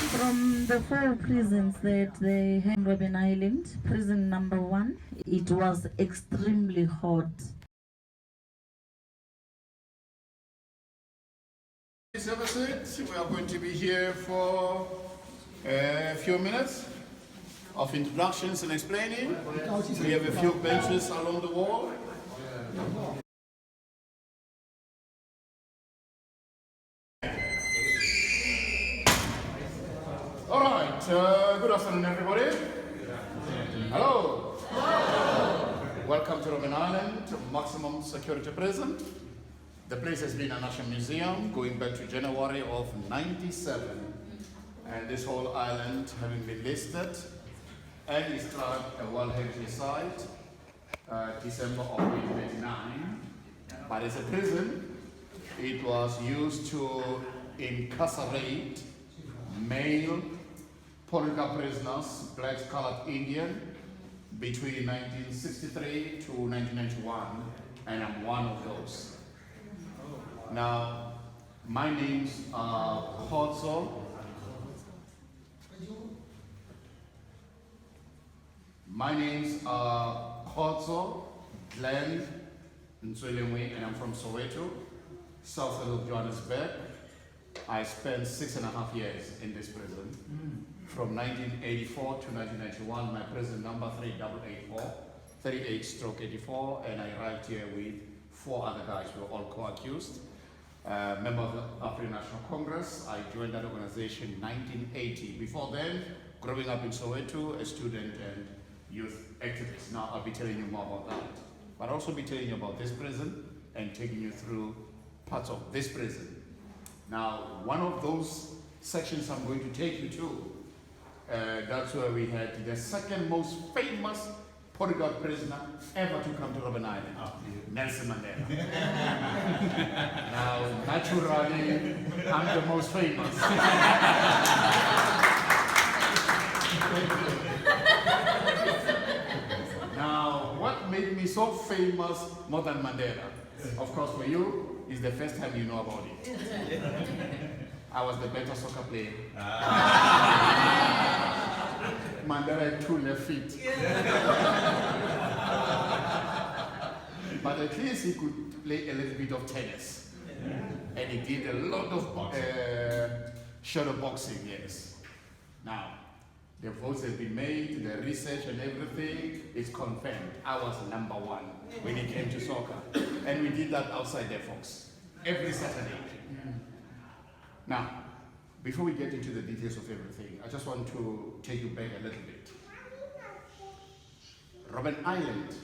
From the four prisons that they had in Robben Island, prison number 1, it was extremely hot. Please have a seat. We are going to be here for a few minutes of introductions and explaining. We have a few benches along the wall. All right, good afternoon, everybody. Hello. Welcome to Robben Island, maximum security prison. The place has been a national museum going back to January of '97, and this whole island having been listed and described a World Heritage Site, December of 1999. But as a prison, it was used to incarcerate male political prisoners, blacks, colored, Indian, between 1963 to 1991, and I'm one of those. Now, my names are Khotso. My names are Khotso Glenn Ntswelemwe, and I'm from Soweto, south of Johannesburg. I spent 6.5 years in this prison. From 1984 to 1991, my prison number 3884, 38/84, and I arrived here with 4 other guys. We were all co-accused. Member of the African National Congress. I joined that organization in 1980. Before then, growing up in Soweto, a student and youth activist. Now I'll be telling you more about that. But I'll also be telling you about this prison and taking you through parts of this prison. Now, one of those sections I'm going to take you to, that's where we had the second most famous political prisoner ever to come to Robben Island, Nelson Mandela. Now, naturally, I'm the most famous. Now, what made me so famous more than Mandela, of course for you, is the first time you know about it. I was the better soccer player. Mandela had 2 left feet. But at least he could play a little bit of tennis. And he did a lot of shadow boxing, yes. Now, the votes have been made, the research and everything is confirmed. I was number 1 when it came to soccer. And we did that outside there, folks, every Saturday. Now, before we get into the details of everything, I just want to take you back a little bit. Robben Island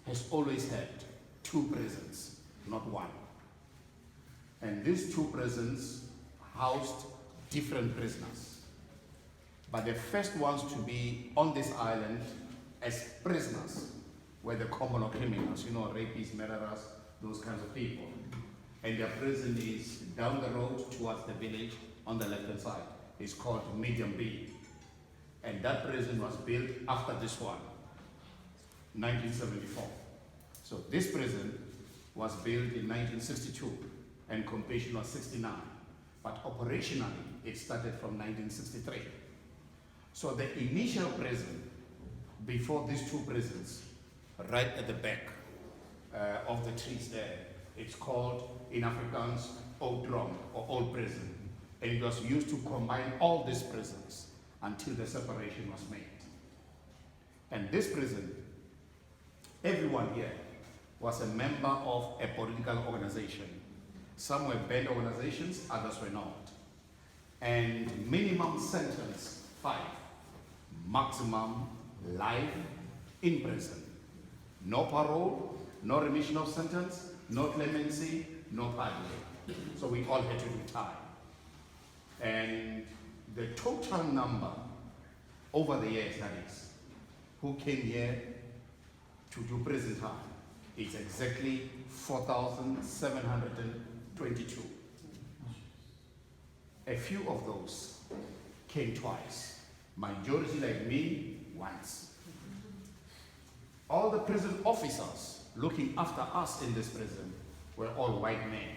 has always had 2 prisons, not 1. And these 2 prisons housed different prisoners. But the first ones to be on this island as prisoners were the common law criminals, you know, rapists, murderers, those kinds of people. And their prison is down the road towards the village on the left-hand side. It's called Medium B. And that prison was built after this one, 1974. So this prison was built in 1962 and completion was 69. But operationally, it started from 1963. So the initial prison, before these 2 prisons, right at the back of the trees there, it's called, in Afrikaans, Old Drum or Old Prison. And it was used to combine all these prisons until the separation was made. And this prison, everyone here was a member of a political organization. Some were band organizations, others were not. And minimum sentence, 5. Maximum life in prison. No parole, no remission of sentence, no clemency, no pardon. So we all had to do time. And the total number over the years, that is, who came here to do prison time, it's exactly 4,722. A few of those came twice. Majority, like me, once. All the prison officers looking after us in this prison were all white men.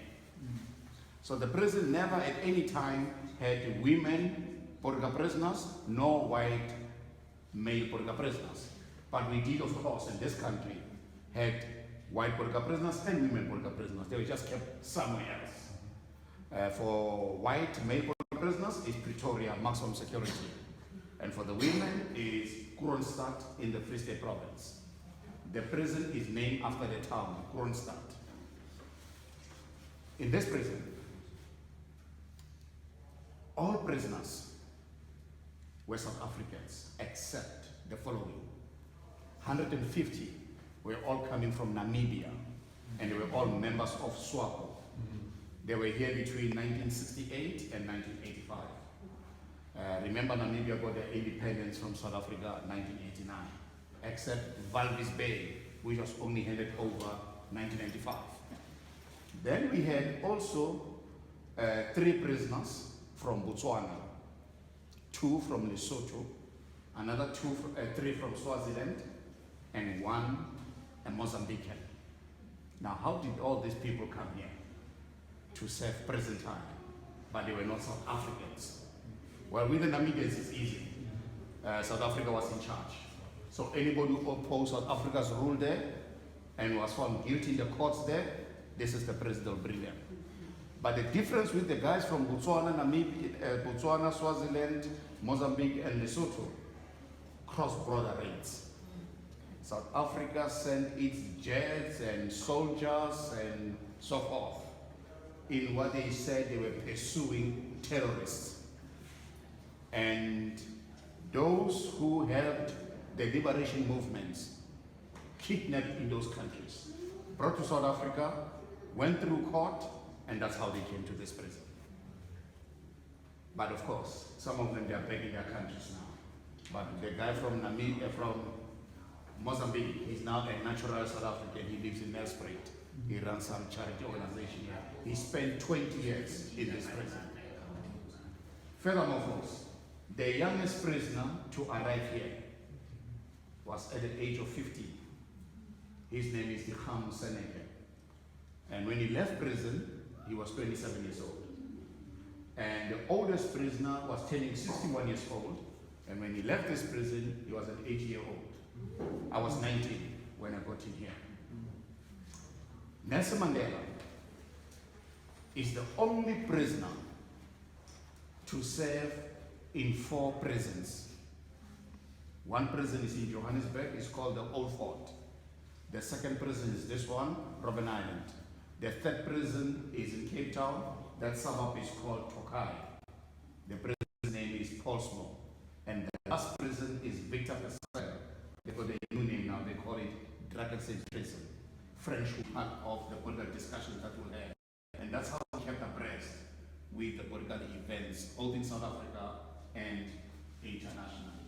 So the prison never at any time had women Burqa prisoners, no white male Burqa prisoners. But we did, of course, in this country, had white Burqa prisoners and women Burqa prisoners. They were just kept somewhere else. For white male Burqa prisoners, it's Pretoria, maximum security. And for the women, is Kroonstad in the Free State Province. The prison is named after the town, Kroonstad. In this prison, all prisoners were South Africans, except the following. 150 were all coming from Namibia, and they were all members of SWAPO. They were here between 1968 and 1985. Remember, Namibia got their independence from South Africa in 1989, except Walvis Bay, which was only handed over 1995. Then we had also 3 prisoners from Botswana, 2 from Lesotho, another 3 from Swaziland, and 1 a Mozambican. Now, how did all these people come here to serve prison time, but they were not South Africans? Well, with the Namibians, it's easy. South Africa was in charge. So anybody who opposed South Africa's rule there and was found guilty in the courts there, this is the prison they'll bring them. But the difference with the guys from Botswana, Namibia, Botswana, Swaziland, Mozambique, and Lesotho, cross-border raids. South Africa sent its jets and soldiers and so forth in what they said they were pursuing terrorists. And those who helped the liberation movements kidnapped in those countries, brought to South Africa, went through court, and that's how they came to this prison. But of course, some of them, they are back in their countries now. But the guy from Namibia, from Mozambique, he's now a natural South African. He lives in Nelspruit. He runs some charity organization here. He spent 20 years in this prison. Furthermore, folks, the youngest prisoner to arrive here was at the age of 15. His name is Dikgang Seneke. And when he left prison, he was 27 years old. And the oldest prisoner was turning 61 years old. And when he left this prison, he was an 8-year-old. I was 19 when I got in here. Nelson Mandela is the only prisoner to serve in 4 prisons. One prison is in Johannesburg, it's called the Old Fort. The second prison is this one, Robben Island. The third prison is in Cape Town. That suburb is called Tokai. The prison name is Portsmouth. And the last prison is Victor Versailles. They got a new name now, they call it Drakensberg Prison. French part of the political discussions that we'll have. And that's how we kept abreast with the political events, both in South Africa and internationally.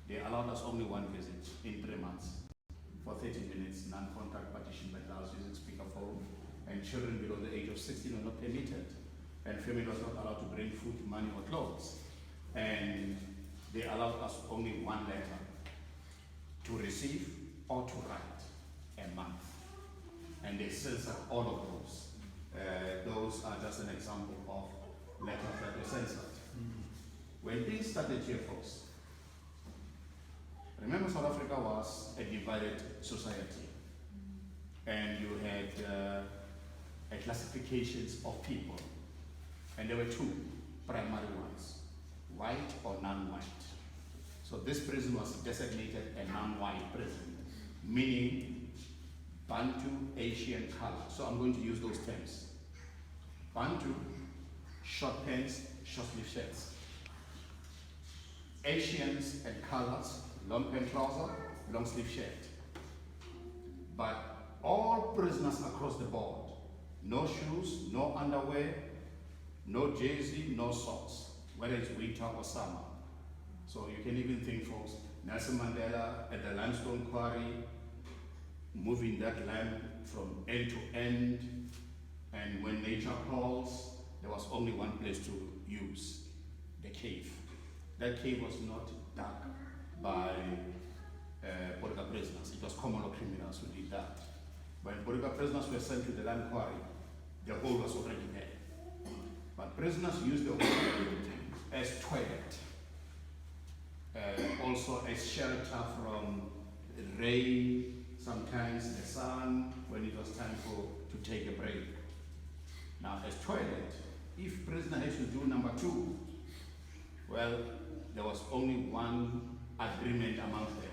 They allowed us only one visit in 3 months for 30 minutes, non-contact partition by glass using speakerphone, and children below the age of 16 were not permitted, and family was not allowed to bring food, money, or clothes. And they allowed us only one letter to receive or to write a month. And they censored all of those. Those are just an example of letters that were censored. When things started here, folks, remember South Africa was a divided society. And you had classifications of people. And there were 2 primary ones, white or non-white. So this prison was designated a non-white prison, meaning Bantu, Asian color. So I'm going to use those terms. Bantu, short pants, short sleeve shirts. Asians and colors, long pant trouser, long sleeve shirt. But all prisoners across the board, no shoes, no underwear, no jersey, no socks, whether it's winter or summer. So you can even think, folks, Nelson Mandela at the limestone quarry, moving that land from end to end, and when nature calls, there was only one place to use, the cave. That cave was not dug by political prisoners. It was common law criminals who did that. When political prisoners were sent to the land quarry, the hole was already there. But prisoners used the hole as toilet, also as shelter from rain, sometimes the sun, when it was time to take a break. Now, as toilet, if prisoner had to do number 2, well, there was only one agreement amongst them.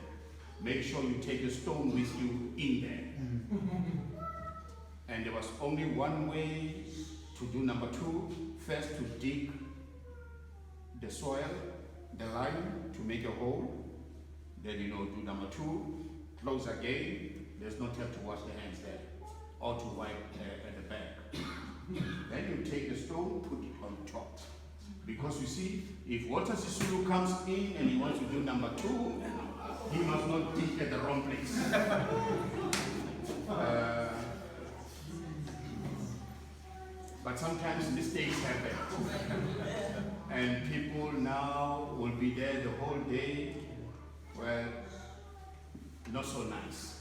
Make sure you take a stone with you in there. And there was only one way to do number 2. First, to dig the soil, the lime, to make a hole. Then, do number 2, close again. There's no time to wash the hands there, or to wipe at the back. Then you take the stone, put it on top. Because you see, if Walter Sisulu comes in and he wants to do number 2, he must not dig at the wrong place. But sometimes mistakes happen. And people now will be there the whole day. Well, not so nice.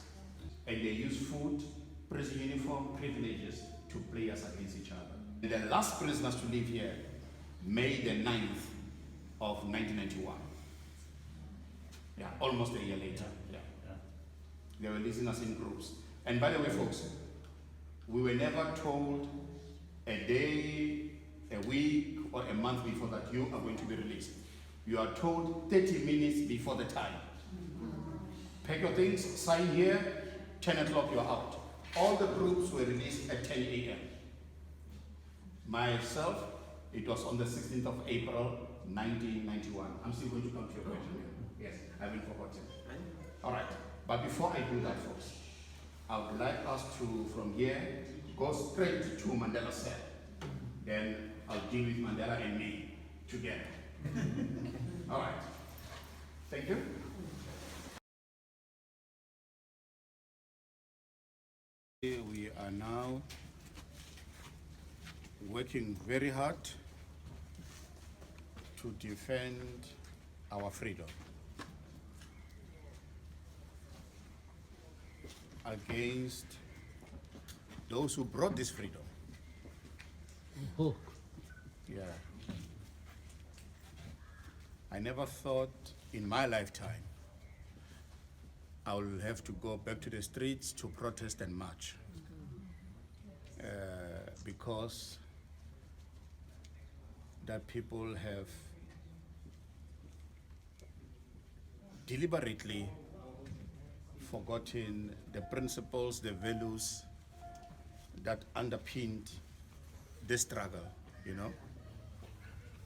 And they use food, prison uniform, privileges to play us against each other. The last prisoners to leave here, May the 9th of 1991. Yeah, almost a year later. Yeah. They were releasing us in groups. And by the way, folks, we were never told a day, a week, or a month before that you are going to be released. You are told 30 minutes before the time. Pack your things, sign here, 10 o'clock you're out. All the groups were released at 10 a.m. Myself, it was on the 16th of April, 1991. I'm still going to come to your question. Yes, I haven't forgotten. All right, but before I do that, folks, I would like us to, from here, go straight to Mandela's cell. Then I'll deal with Mandela and me together. All right. Thank you. We are now working very hard to defend our freedom against those who brought this freedom. Oh. Yeah. I never thought in my lifetime I will have to go back to the streets to protest and march. Because that people have deliberately forgotten the principles, the values that underpinned this struggle,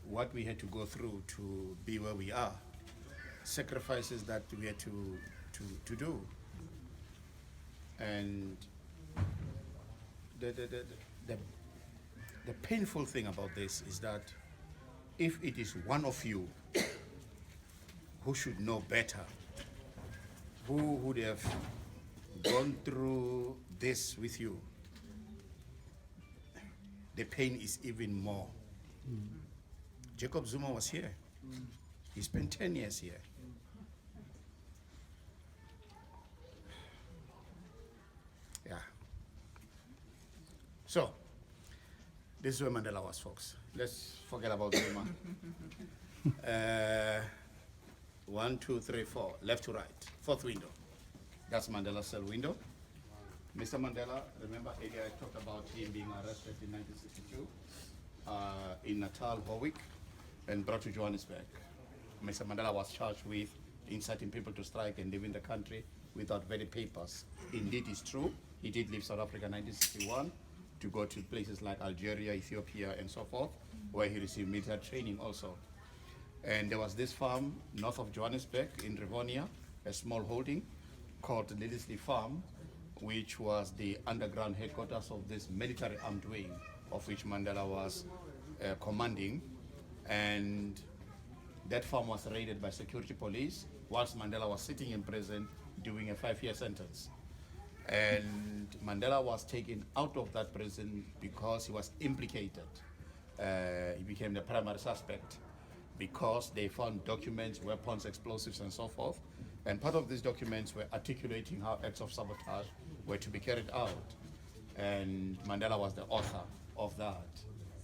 what we had to go through to be where we are, sacrifices that we had to do. And the painful thing about this is that if it is one of you who should know better, who would have gone through this with you, the pain is even more. Jacob Zuma was here. He spent 10 years here. Yeah. So, this is where Mandela was, folks. Let's forget about Zuma. 1, 2, 3, 4, left to right, 4th window. That's Mandela's cell window. Mr. Mandela, remember earlier I talked about him being arrested in 1962 in Natal, Warwick, and brought to Johannesburg. Mr. Mandela was charged with inciting people to strike and leaving the country without valid papers. Indeed, it's true. He did leave South Africa in 1961 to go to places like Algeria, Ethiopia, and so forth, where he received military training also. And there was this farm north of Johannesburg in Rivonia, a small holding called Lillesley Farm, which was the underground headquarters of this military armed wing, of which Mandela was commanding. And that farm was raided by security police whilst Mandela was sitting in prison doing a 5-year sentence. And Mandela was taken out of that prison because he was implicated. He became the primary suspect because they found documents, weapons, explosives, and so forth. And part of these documents were articulating how acts of sabotage were to be carried out. And Mandela was the author of that.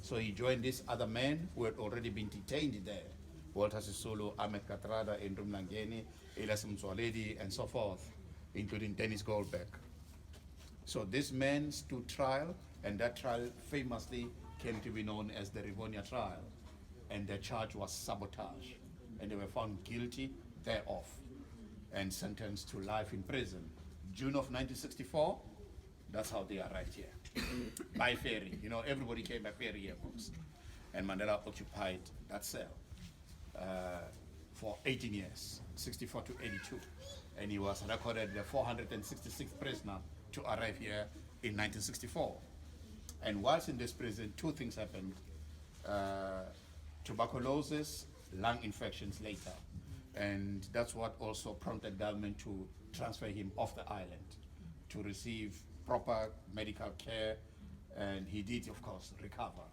So he joined these other men who had already been detained there. Walter Sisulu, Ahmed Katrada, Indrum Langeni, Elias Mzwaledi, and so forth, including Dennis Goldberg. So this man stood trial, and that trial famously came to be known as the Rivonia trial. And the charge was sabotage. And they were found guilty thereof and sentenced to life in prison. June of 1964, that's how they arrived here. By ferry. You know, everybody came by ferry here, folks. And Mandela occupied that cell for 18 years, 64 to 82. And he was recorded the 466th prisoner to arrive here in 1964. And whilst in this prison, two things happened. Tuberculosis, lung infections later. And that's what also prompted government to transfer him off the island to receive proper medical care, and he did, of course, recover.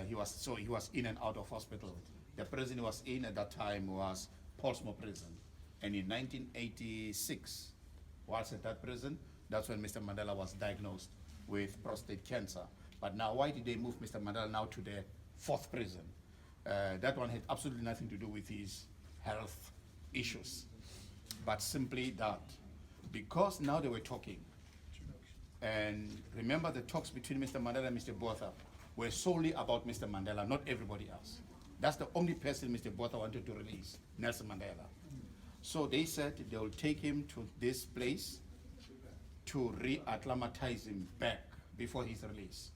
He was in and out of hospital. The prison he was in at that time was Portsmouth Prison. And in 1986, whilst at that prison, that's when Mr. Mandela was diagnosed with prostate cancer. But now, why did they move Mr. Mandela now to the fourth prison? That one had absolutely nothing to do with his health issues, but simply that because now they were talking, and remember the talks between Mr. Mandela and Mr. Botha were solely about Mr. Mandela, not everybody else. That's the only person Mr. Botha wanted to release, Nelson Mandela. So they said they will take him to this place to re-acclimatize him back before his release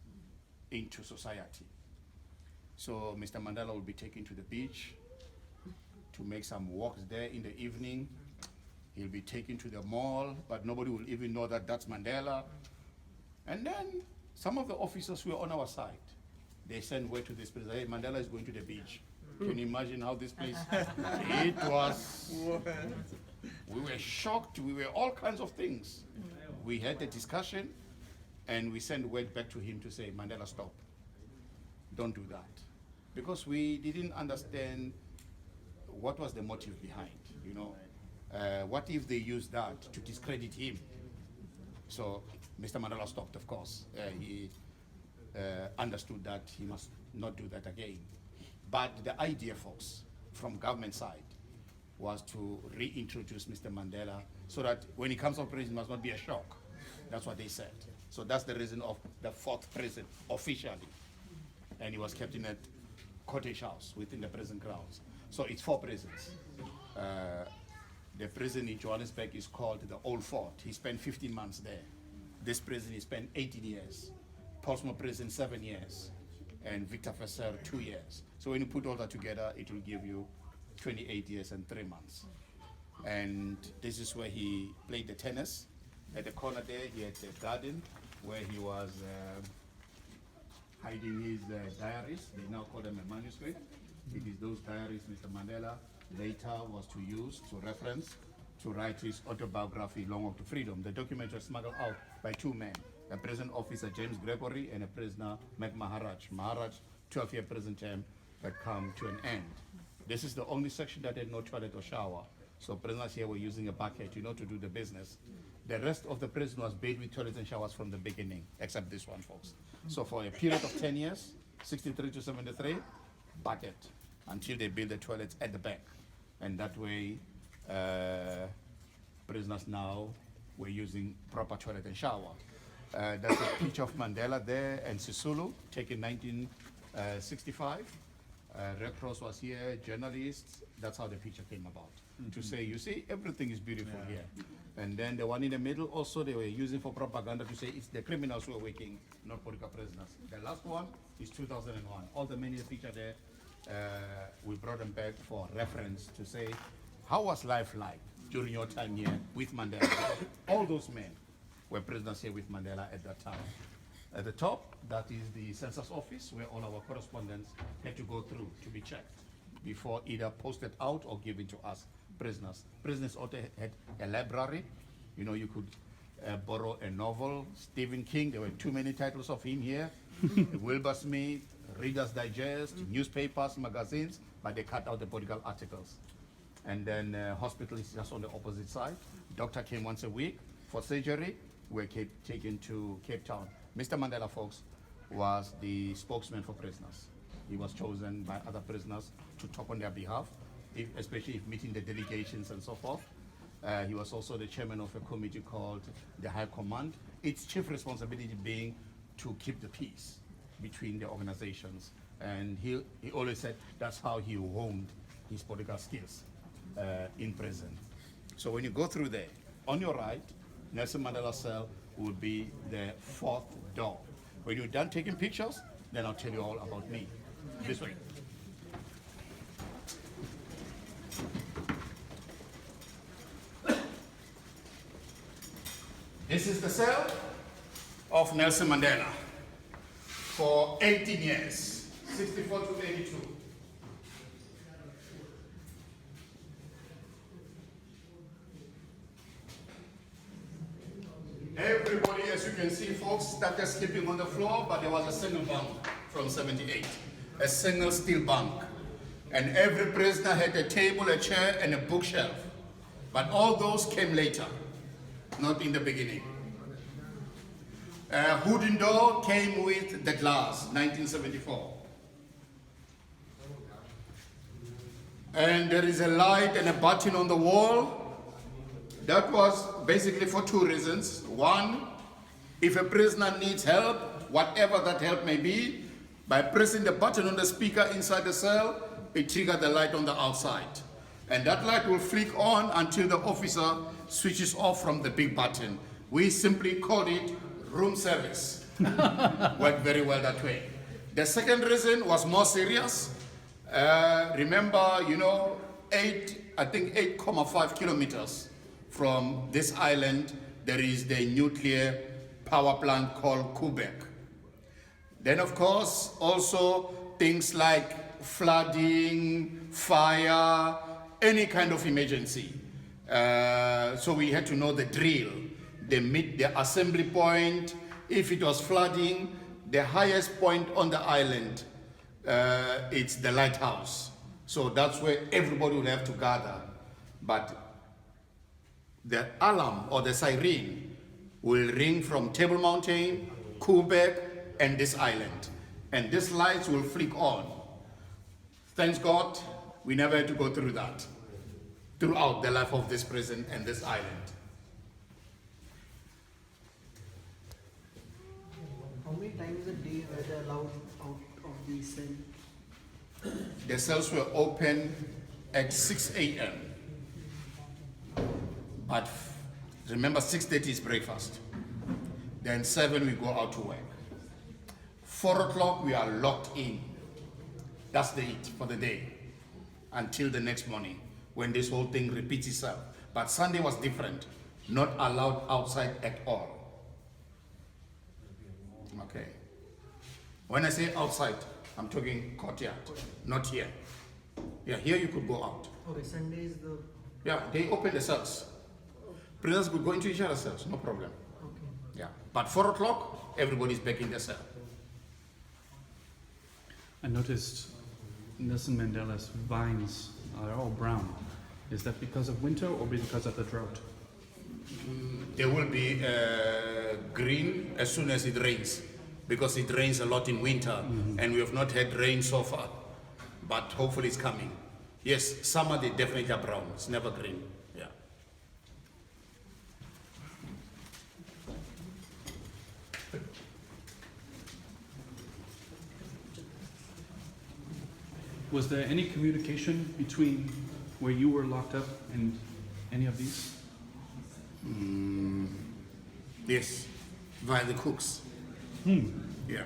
into society. So Mr. Mandela will be taken to the beach to make some walks there in the evening. He'll be taken to the mall, but nobody will even know that that's Mandela. And then some of the officers were on our side. They sent word to this place, hey, Mandela is going to the beach. Can you imagine how this place, it was, we were shocked, we were all kinds of things. We had a discussion and we sent word back to him to say, Mandela, stop, don't do that. Because we didn't understand what was the motive behind, you know. What if they used that to discredit him? So Mr. Mandela stopped, of course. He understood that he must not do that again. But the idea, folks, from government side, was to reintroduce Mr. Mandela so that when he comes out prison, it must not be a shock. That's what they said. So that's the reason of the fourth prison, officially. And he was kept in a cottage house within the prison grounds. So it's 4 prisons. The prison in Johannesburg is called the Old Fort. He spent 15 months there. This prison he spent 18 years. Portsmouth Prison 7 years. And Victor Versailles 2 years. So when you put all that together, it will give you 28 years and 3 months. And this is where he played the tennis. At the corner there, he had a garden where he was hiding his diaries. They now call them a manuscript. It is those diaries Mr. Mandela later was to use, to reference, to write his autobiography, Long Walk to Freedom. The document was smuggled out by 2 men, a prison officer, James Gregory, and a prisoner, Mac Maharaj. Maharaj, 12-year prison term had come to an end. This is the only section that had no toilet or shower. So prisoners here were using a bucket, you know, to do the business. The rest of the prison was bathed with toilets and showers from the beginning, except this one, folks. So for a period of 10 years, 63 to 73, bucket, until they built the toilets at the back. And that way, prisoners now were using proper toilet and shower. That's a picture of Mandela there and Sisulu, taken 1965. Red Cross was here, journalists. That's how the picture came about. To say, you see, everything is beautiful here. And then the one in the middle also they were using for propaganda to say it's the criminals who are working, not political prisoners. The last one is 2001. All the many pictures there, we brought them back for reference to say, how was life like during your time here with Mandela? All those men were prisoners here with Mandela at that time. At the top, that is the census office where all our correspondents had to go through to be checked before either posted out or given to us prisoners. Prisoners also had a library. You know, you could borrow a novel, Stephen King, there were too many titles of him here. Wilbur Smith, Reader's Digest, newspapers, magazines, but they cut out the political articles. And then hospital is just on the opposite side. Doctor came once a week for surgery. We were taken to Cape Town. Mr. Mandela, folks, was the spokesman for prisoners. He was chosen by other prisoners to talk on their behalf, especially if meeting the delegations and so forth. He was also the chairman of a committee called the High Command. Its chief responsibility being to keep the peace between the organizations. And he always said that's how he honed his political skills in prison. So when you go through there, on your right, Nelson Mandela cell would be the fourth door. When you're done taking pictures, then I'll tell you all about me. This way. This is the cell of Nelson Mandela for 18 years, 64 to 82. Everybody, as you can see, folks, started sleeping on the floor, but there was a single bunk from 78, a single steel bunk. And every prisoner had a table, a chair, and a bookshelf. But all those came later, not in the beginning. Wooden door came with the glass, 1974. And there is a light and a button on the wall. That was basically for two reasons. One, if a prisoner needs help, whatever that help may be, by pressing the button on the speaker inside the cell, it triggers the light on the outside. And that light will flick on until the officer switches off from the big button. We simply call it room service. Worked very well that way. The second reason was more serious. Remember, 8.5 kilometers from this island, there is the nuclear power plant called Quebec. Then, of course, also things like flooding, fire, any kind of emergency. So we had to know the drill, the assembly point. If it was flooding, the highest point on the island, it's the lighthouse. So that's where everybody would have to gather. But the alarm or the siren will ring from Table Mountain, Quebec, and this island. And these lights will flick on. Thanks God, we never had to go through that throughout the life of this prison and this island. How many times a day were they allowed out of the cell? The cells were open at 6 a.m. But remember, 6:30 is breakfast. Then 7 we go out to work. 4 o'clock we are locked in. That's the it for the day until the next morning when this whole thing repeats itself. But Sunday was different. Not allowed outside at all. Okay. When I say outside, I'm talking courtyard, not here. Yeah, here you could go out. Okay, Sunday is the... Yeah, they open the cells. Prisoners could go into each other's cells, no problem. Okay. Yeah, but 4 o'clock, everybody's back in their cell. I noticed Nelson Mandela's vines are all brown. Is that because of winter or because of the drought? They will be green as soon as it rains, because it rains a lot in winter, and we have not had rain so far, but hopefully it's coming. Yes, summer they definitely are brown. It's never green. Yeah. Was there any communication between where you were locked up and any of these? Yes, via the cooks. Yeah.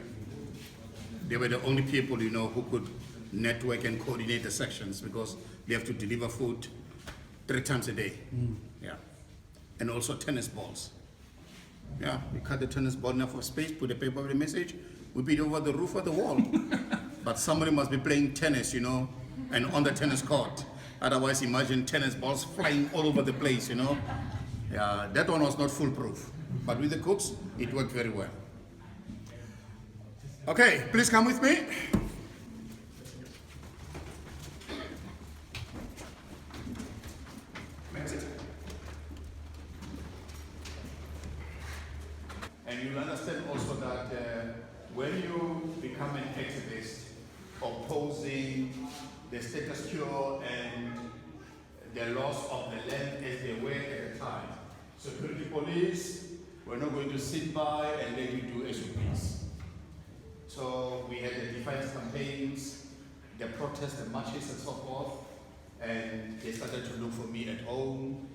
They were the only people, who could network and coordinate the sections, because they have to deliver food 3 times a day. Yeah. And also tennis balls. Yeah, we cut the tennis ball enough of space, put a paper with a message, we beat over the roof of the wall. But somebody must be playing tennis, and on the tennis court. Otherwise, imagine tennis balls flying all over the place, Yeah, that one was not foolproof. But with the cooks, it worked very well. Okay, please come with me. And you'll understand also that when you become an activist opposing the status quo and the loss of the land as they were at the time, security police were not going to sit by and let you do as you please. So we had the defiance campaigns, the protests, the marches and so forth, and they started to look for me at home,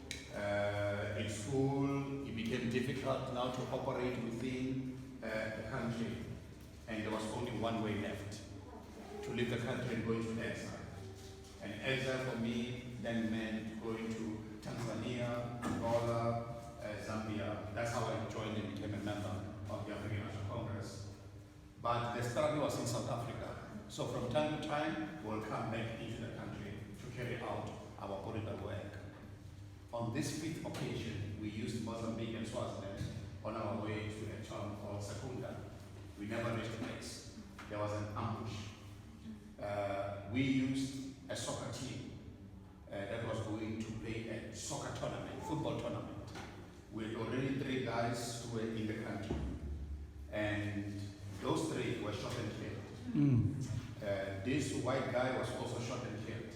in school. It became difficult now to operate within the country, and there was only one way left, to leave the country and go into exile. And exile for me then meant going to Tanzania, Angola, Zambia. That's how I joined and became a member of the African National Congress. But the struggle was in South Africa. So from time to time, we'll come back into the country to carry out our political work. On this fifth occasion, we used Mozambique and Swaziland on our way to a town called Secunda. We never reached the place. There was an ambush. We used a soccer team that was going to play a soccer tournament, football tournament, with already 3 guys who were in the country. And those 3 were shot and killed. This white guy was also shot and killed.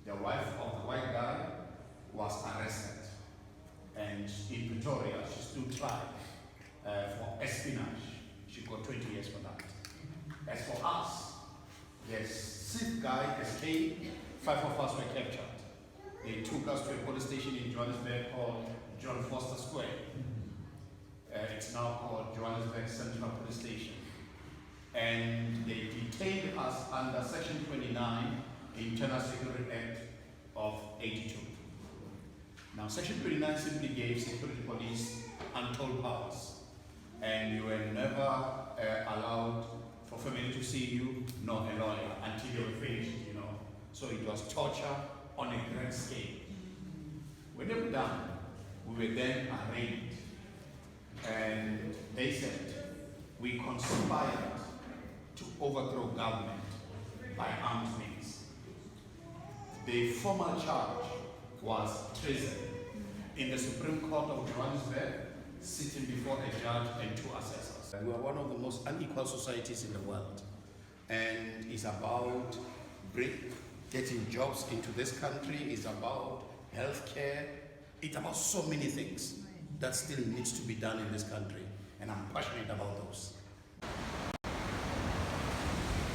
The wife of the white guy was arrested. And in Pretoria, she stood trial for espionage. She got 20 years for that. As for us, the 6th guy escaped, 5 of us were captured. They took us to a police station in Johannesburg called John Foster Square. It's now called Johannesburg Central Police Station. And they detained us under Section 29, Internal Security Act of 82. Now, Section 29 simply gave security police untold powers, and you were never allowed for family to see you, nor a lawyer, until you were finished, you know. So it was torture on a grand scale. When they were done, we were then arraigned, and they said, we conspired to overthrow government by armed means. The formal charge was treason in the Supreme Court of Johannesburg, sitting before a judge and 2 assessors. We are one of the most unequal societies in the world, and it's about getting jobs into this country, it's about healthcare, it's about so many things that still needs to be done in this country, and I'm passionate about those.